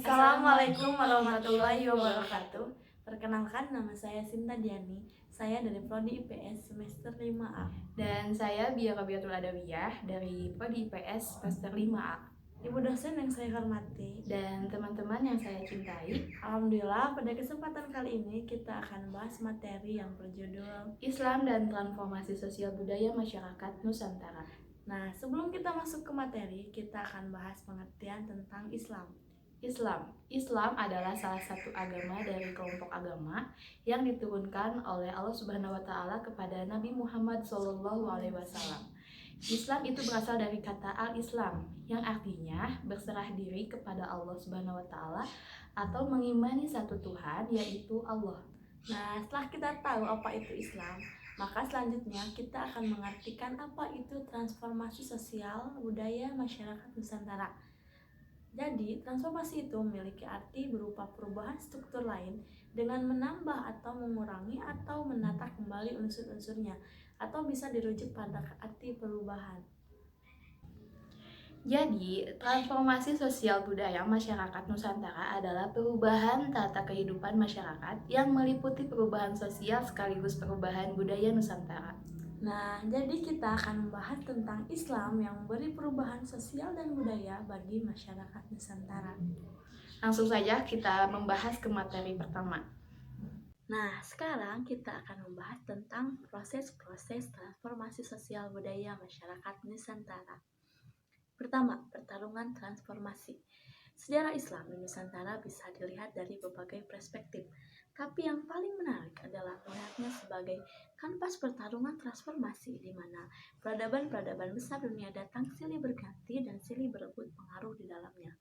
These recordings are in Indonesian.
Assalamualaikum warahmatullahi wabarakatuh. Perkenalkan, nama saya Sinta Diani. Saya dari Prodi IPS semester 5A. Dan saya Bia Rabiatul Adawiyah dari Prodi IPS semester 5A. Ibu dosen yang saya hormati dan teman-teman yang saya cintai, alhamdulillah pada kesempatan kali ini kita akan bahas materi yang berjudul Islam dan Transformasi Sosial Budaya Masyarakat Nusantara. Nah, sebelum kita masuk ke materi, kita akan bahas pengertian tentang Islam. Islam adalah salah satu agama dari kelompok agama yang diturunkan oleh Allah Subhanahu wa taala kepada Nabi Muhammad SAW. Islam itu berasal dari kata al-Islam yang artinya berserah diri kepada Allah Subhanahu wa taala atau mengimani satu Tuhan, yaitu Allah. Nah, setelah kita tahu apa itu Islam, maka selanjutnya kita akan mengartikan apa itu transformasi sosial budaya masyarakat Nusantara. Jadi, transformasi itu memiliki arti berupa perubahan struktur lain dengan menambah atau mengurangi atau menata kembali unsur-unsurnya, atau bisa dirujuk pada arti perubahan. Jadi, transformasi sosial budaya masyarakat Nusantara adalah perubahan tata kehidupan masyarakat yang meliputi perubahan sosial sekaligus perubahan budaya Nusantara. Nah, jadi kita akan membahas tentang Islam yang memberi perubahan sosial dan budaya bagi masyarakat Nusantara. Langsung saja kita membahas ke materi pertama. Nah, sekarang kita akan membahas tentang proses-proses transformasi sosial budaya masyarakat Nusantara. Pertama, pertarungan transformasi. Sejarah Islam di Nusantara bisa dilihat dari berbagai perspektif, tapi yang paling menarik adalah melihatnya sebagai kanvas pertarungan transformasi di mana peradaban-peradaban besar dunia datang silih berganti dan silih berebut pengaruh di dalamnya.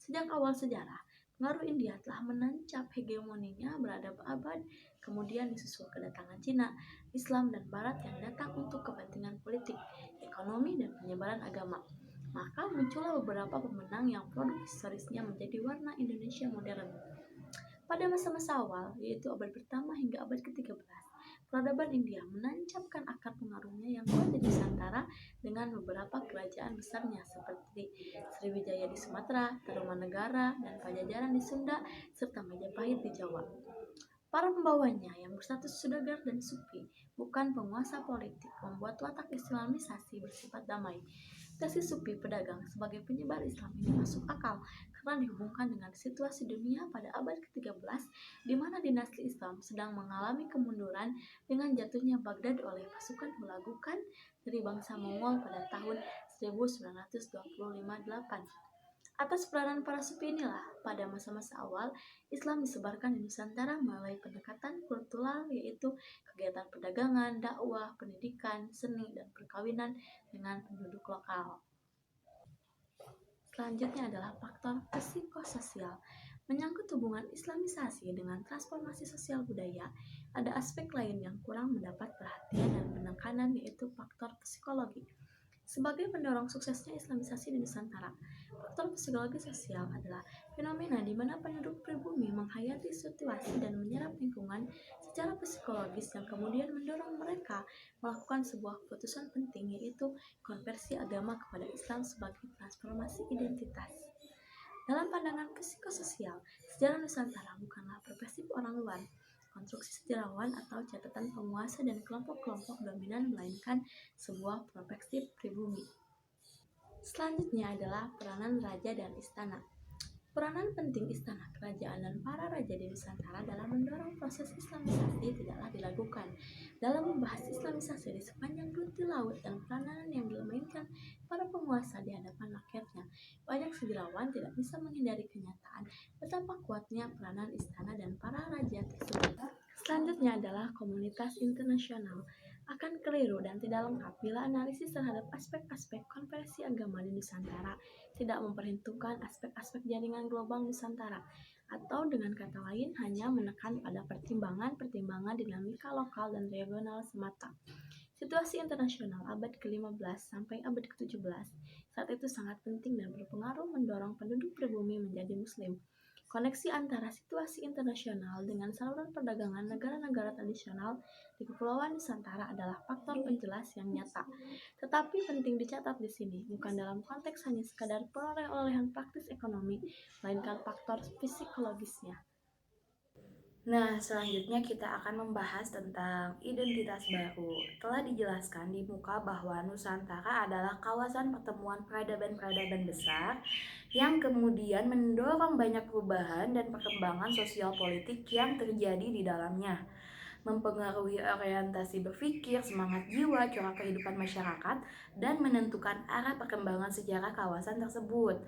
Sejak awal sejarah, pengaruh India telah menancap hegemoninya berabad-abad, kemudian disusul kedatangan Cina, Islam, dan Barat yang datang untuk kepentingan politik, ekonomi, dan penyebaran agama. Maka muncullah beberapa pemenang yang produk historisnya menjadi warna Indonesia modern. Pada masa-masa awal, yaitu abad pertama hingga abad ke-13, peradaban India menancapkan akar pengaruhnya yang kuat di Nusantara dengan beberapa kerajaan besarnya seperti Sriwijaya di Sumatera, Tarumanegara, dan Pajajaran di Sunda, serta Majapahit di Jawa. Para pembawanya yang berstatus saudagar dan sufi, bukan penguasa politik, membuat watak Islamisasi bersifat damai. Tesis sufi pedagang sebagai penyebar Islam ini masuk akal karena dihubungkan dengan situasi dunia pada abad ke-13 di mana dinasti Islam sedang mengalami kemunduran dengan jatuhnya Baghdad oleh pasukan Hulagukan dari bangsa Mongol pada tahun 1925-8. Atas peranan para sufi inilah, pada masa-masa awal, Islam disebarkan di Nusantara melalui pendekatan kultural, yaitu kegiatan perdagangan, dakwah, pendidikan, seni, dan perkawinan dengan penduduk lokal. Selanjutnya adalah faktor psikososial. Menyangkut hubungan Islamisasi dengan transformasi sosial budaya, ada aspek lain yang kurang mendapat perhatian dan penekanan, yaitu faktor psikologi. Sebagai pendorong suksesnya Islamisasi di Nusantara, faktor psikologi sosial adalah fenomena di mana penduduk pribumi menghayati situasi dan menyerap lingkungan secara psikologis yang kemudian mendorong mereka melakukan sebuah keputusan penting, yaitu konversi agama kepada Islam sebagai transformasi identitas. Dalam pandangan psikososial, sejarah Nusantara bukanlah perspektif orang luar, konstruksi sejarawan atau catatan penguasa dan kelompok-kelompok dominan, melainkan sebuah perspektif pribumi. Selanjutnya adalah peranan raja dan istana. Peranan penting istana, kerajaan, dan para raja di Nusantara dalam mendorong proses Islamisasi tidaklah dilakukan. Dalam membahas Islamisasi di sepanjang rute laut dan peranan yang dimainkan para penguasa di hadapan rakyatnya, banyak sejarawan tidak bisa menghindari kenyataan betapa kuatnya peranan istana dan para raja tersebut. Selanjutnya adalah komunitas internasional. Akan keliru dan tidak lengkap bila analisis terhadap aspek-aspek konversi agama di Nusantara tidak memperhitungkan aspek-aspek jaringan global Nusantara, atau dengan kata lain hanya menekan pada pertimbangan-pertimbangan dinamika lokal dan regional semata. Situasi internasional abad ke-15 sampai abad ke-17 saat itu sangat penting dan berpengaruh mendorong penduduk pribumi menjadi muslim. Koneksi antara situasi internasional dengan saluran perdagangan negara-negara tradisional di Kepulauan Nusantara adalah faktor penjelas yang nyata. Tetapi penting dicatat di sini, bukan dalam konteks hanya sekadar perolehan praktis ekonomi, melainkan faktor psikologisnya. Nah, selanjutnya kita akan membahas tentang identitas baru. Telah dijelaskan di muka bahwa Nusantara adalah kawasan pertemuan peradaban-peradaban besar yang kemudian mendorong banyak perubahan dan perkembangan sosial politik yang terjadi di dalamnya, mempengaruhi orientasi berpikir, semangat jiwa, corak kehidupan masyarakat, dan menentukan arah perkembangan sejarah kawasan tersebut.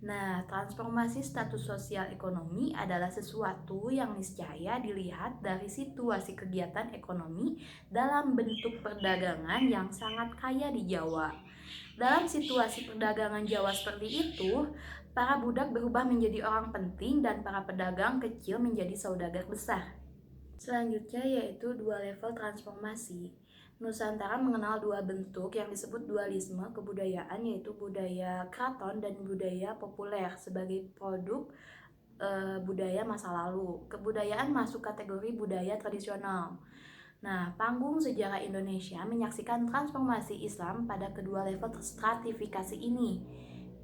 Nah, transformasi status sosial ekonomi adalah sesuatu yang niscaya dilihat dari situasi kegiatan ekonomi dalam bentuk perdagangan yang sangat kaya di Jawa. Dalam situasi perdagangan Jawa seperti itu, para budak berubah menjadi orang penting dan para pedagang kecil menjadi saudagar besar. Selanjutnya yaitu dua level transformasi. Nusantara mengenal dua bentuk yang disebut dualisme kebudayaan, yaitu budaya keraton dan budaya populer sebagai produk budaya masa lalu. Kebudayaan masuk kategori budaya tradisional. Nah, panggung sejarah Indonesia menyaksikan transformasi Islam pada kedua level stratifikasi ini.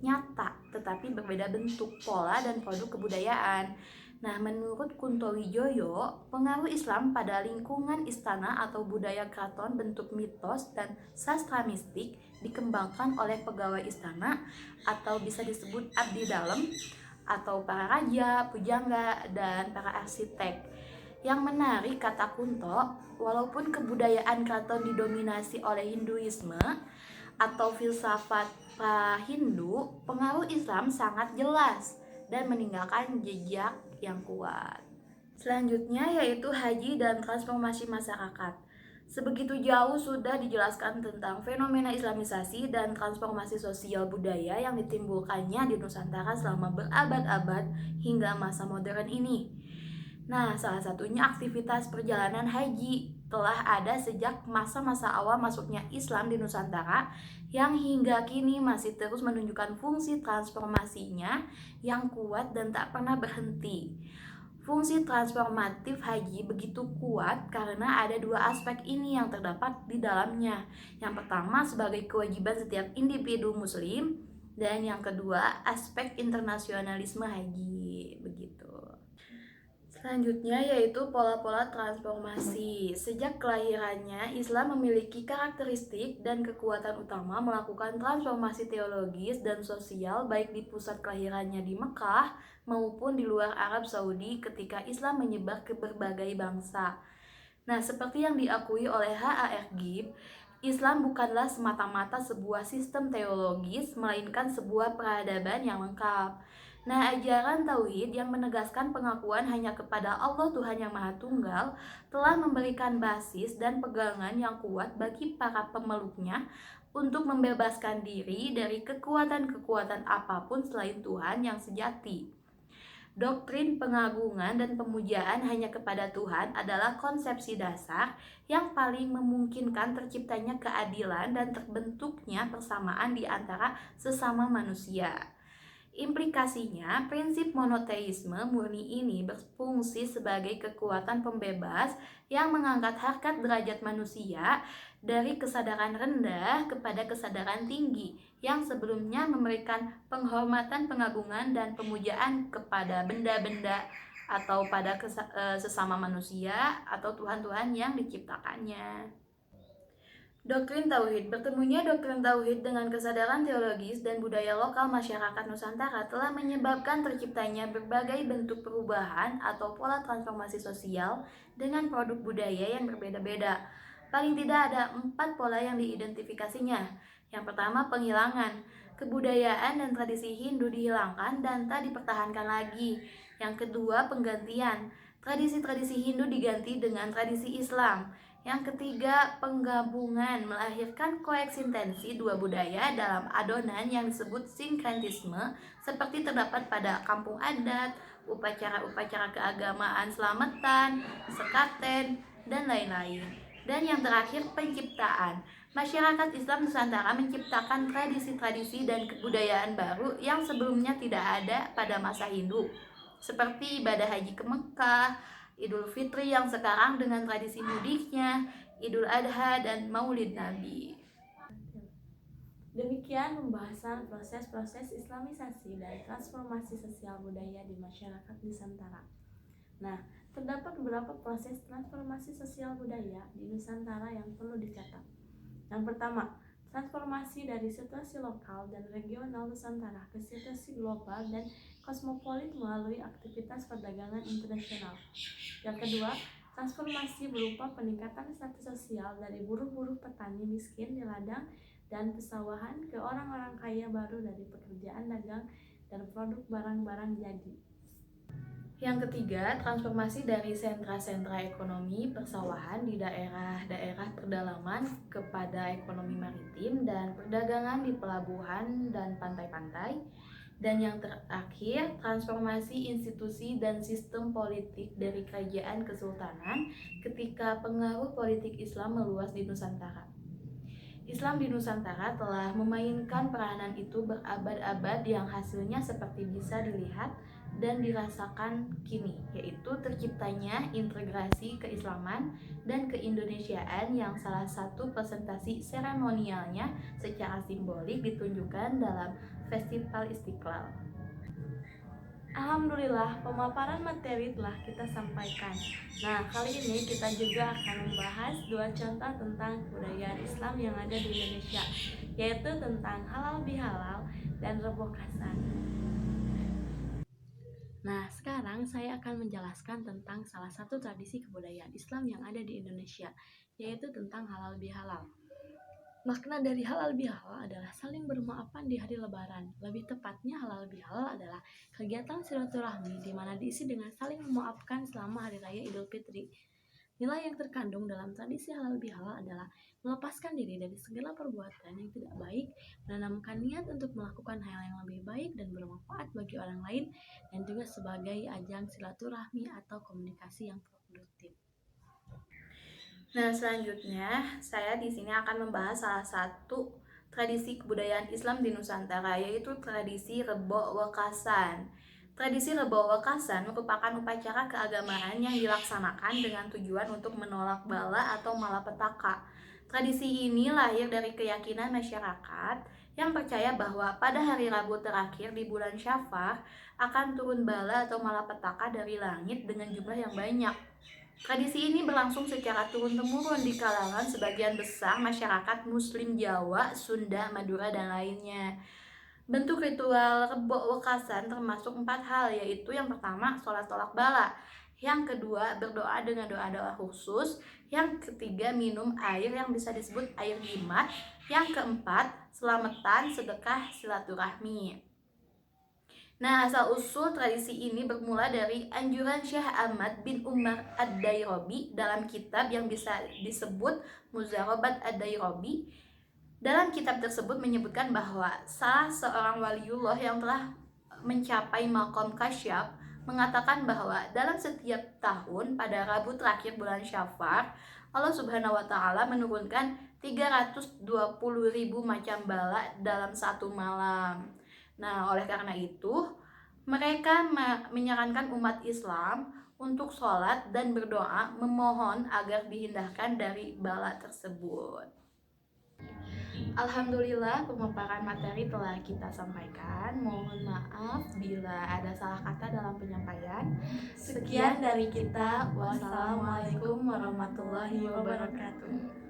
Nyata, tetapi berbeda bentuk, pola, dan produk kebudayaan. Nah, menurut Kunto Wijoyo, pengaruh Islam pada lingkungan istana atau budaya keraton bentuk mitos dan sastra mistik dikembangkan oleh pegawai istana atau bisa disebut abdi dalam atau para raja, pujangga, dan para arsitek. Yang menarik, kata Kunto, walaupun kebudayaan keraton didominasi oleh Hinduisme atau filsafat pra-Hindu, pengaruh Islam sangat jelas dan meninggalkan jejak yang kuat. Selanjutnya yaitu haji dan transformasi masyarakat. Sebegitu jauh sudah dijelaskan tentang fenomena islamisasi dan transformasi sosial budaya yang ditimbulkannya di Nusantara selama berabad-abad hingga masa modern ini. Nah, salah satunya aktivitas perjalanan haji telah ada sejak masa-masa awal masuknya Islam di Nusantara yang hingga kini masih terus menunjukkan fungsi transformasinya yang kuat dan tak pernah berhenti. Fungsi transformatif haji begitu kuat karena ada dua aspek ini yang terdapat di dalamnya. Yang pertama sebagai kewajiban setiap individu muslim, dan yang kedua aspek internasionalisme haji, begitu. Selanjutnya yaitu pola-pola transformasi. Sejak kelahirannya, Islam memiliki karakteristik dan kekuatan utama melakukan transformasi teologis dan sosial baik di pusat kelahirannya di Mekah maupun di luar Arab Saudi ketika Islam menyebar ke berbagai bangsa. Nah, seperti yang diakui oleh H.A.R. Gibb, Islam bukanlah semata-mata sebuah sistem teologis, melainkan sebuah peradaban yang lengkap. Nah, ajaran Tauhid yang menegaskan pengakuan hanya kepada Allah Tuhan yang Maha Tunggal telah memberikan basis dan pegangan yang kuat bagi para pemeluknya untuk membebaskan diri dari kekuatan-kekuatan apapun selain Tuhan yang sejati. Doktrin pengagungan dan pemujaan hanya kepada Tuhan adalah konsepsi dasar yang paling memungkinkan terciptanya keadilan dan terbentuknya persamaan di antara sesama manusia. Implikasinya, prinsip monoteisme murni ini berfungsi sebagai kekuatan pembebas yang mengangkat harkat derajat manusia dari kesadaran rendah kepada kesadaran tinggi yang sebelumnya memberikan penghormatan, pengagungan, dan pemujaan kepada benda-benda atau pada sesama manusia atau Tuhan-Tuhan yang diciptakannya. Doktrin Tauhid. Bertemunya doktrin Tauhid dengan kesadaran teologis dan budaya lokal masyarakat Nusantara telah menyebabkan terciptanya berbagai bentuk perubahan atau pola transformasi sosial dengan produk budaya yang berbeda-beda. Paling tidak ada 4 pola yang diidentifikasinya. Yang pertama, penghilangan. Kebudayaan dan tradisi Hindu dihilangkan dan tak dipertahankan lagi. Yang kedua, penggantian. Tradisi-tradisi Hindu diganti dengan tradisi Islam. Yang ketiga, penggabungan, melahirkan koeksistensi dua budaya dalam adonan yang disebut sinkretisme, seperti terdapat pada kampung adat, upacara-upacara keagamaan selamatan, sekaten, dan lain-lain. Dan yang terakhir, penciptaan. Masyarakat Islam Nusantara menciptakan tradisi-tradisi dan kebudayaan baru yang sebelumnya tidak ada pada masa Hindu. seperti ibadah haji ke Mekah, Idul Fitri yang sekarang dengan tradisi mudiknya, Idul Adha, dan Maulid Nabi. Demikian pembahasan proses-proses islamisasi dan transformasi sosial budaya di masyarakat Nusantara. Nah, terdapat beberapa proses transformasi sosial budaya di Nusantara yang perlu dicatat. Yang pertama, transformasi dari situasi lokal dan regional Nusantara ke situasi global dan kosmopolit melalui aktivitas perdagangan internasional. Yang kedua, transformasi berupa peningkatan status sosial dari buruh-buruh petani miskin di ladang dan pesawahan ke orang-orang kaya baru dari pekerjaan dagang dan produk barang-barang jadi. Yang ketiga, transformasi dari sentra-sentra ekonomi persawahan di daerah-daerah pedalaman kepada ekonomi maritim dan perdagangan di pelabuhan dan pantai-pantai. Dan yang terakhir, transformasi institusi dan sistem politik dari kerajaan kesultanan ketika pengaruh politik Islam meluas di Nusantara. Islam di Nusantara telah memainkan peranan itu berabad-abad yang hasilnya seperti bisa dilihat dan dirasakan kini, yaitu terciptanya integrasi keislaman dan keindonesiaan yang salah satu presentasi seremonialnya secara simbolik ditunjukkan dalam Festival Istiqlal. Alhamdulillah, pemaparan materi telah kita sampaikan. Nah, kali ini kita juga akan membahas dua contoh tentang kebudayaan Islam yang ada di Indonesia, yaitu tentang halal bihalal dan rebo kasan. Nah, sekarang saya akan menjelaskan tentang salah satu tradisi kebudayaan Islam yang ada di Indonesia, yaitu tentang halal bihalal. Makna dari halal bihalal adalah saling bermaafan di hari lebaran. Lebih tepatnya, halal bihalal adalah kegiatan silaturahmi di mana diisi dengan saling memaafkan selama hari raya Idul Fitri. Nilai yang terkandung dalam tradisi halal bihalal adalah melepaskan diri dari segala perbuatan yang tidak baik, menanamkan niat untuk melakukan hal yang lebih baik dan bermanfaat bagi orang lain, dan juga sebagai ajang silaturahmi atau komunikasi yang produktif. Nah, selanjutnya saya di sini akan membahas salah satu tradisi kebudayaan Islam di Nusantara, yaitu tradisi Rebo Wekasan. Tradisi Rebo Wekasan merupakan upacara keagamaan yang dilaksanakan dengan tujuan untuk menolak bala atau malapetaka. Tradisi ini lahir dari keyakinan masyarakat yang percaya bahwa pada hari Rabu terakhir di bulan Syafar akan turun bala atau malapetaka dari langit dengan jumlah yang banyak. Tradisi ini berlangsung secara turun-temurun di kalangan sebagian besar masyarakat Muslim Jawa, Sunda, Madura, dan lainnya. Bentuk ritual Rebo Wekasan termasuk 4 hal, yaitu yang pertama, sholat tolak bala. Yang kedua, berdoa dengan doa-doa khusus. Yang ketiga, minum air yang bisa disebut air jimat. Yang keempat, selamatan, sedekah, silaturahmi. Nah, asal-usul tradisi ini bermula dari anjuran Syekh Ahmad bin Umar Ad-Dairobi dalam kitab yang bisa disebut Muzarobat Ad-Dairobi. Dalam kitab tersebut menyebutkan bahwa salah seorang waliullah yang telah mencapai makom kasyaf mengatakan bahwa dalam setiap tahun pada Rabu terakhir bulan Syafar, Allah Subhanahu wa Ta'ala menurunkan 320.000 macam bala dalam satu malam. Nah, oleh karena itu, mereka menyarankan umat Islam untuk sholat dan berdoa memohon agar dihindarkan dari bala tersebut. Alhamdulillah, pemaparan materi telah kita sampaikan. Mohon maaf bila ada salah kata dalam penyampaian. Sekian dari kita. Wassalamualaikum warahmatullahi wabarakatuh.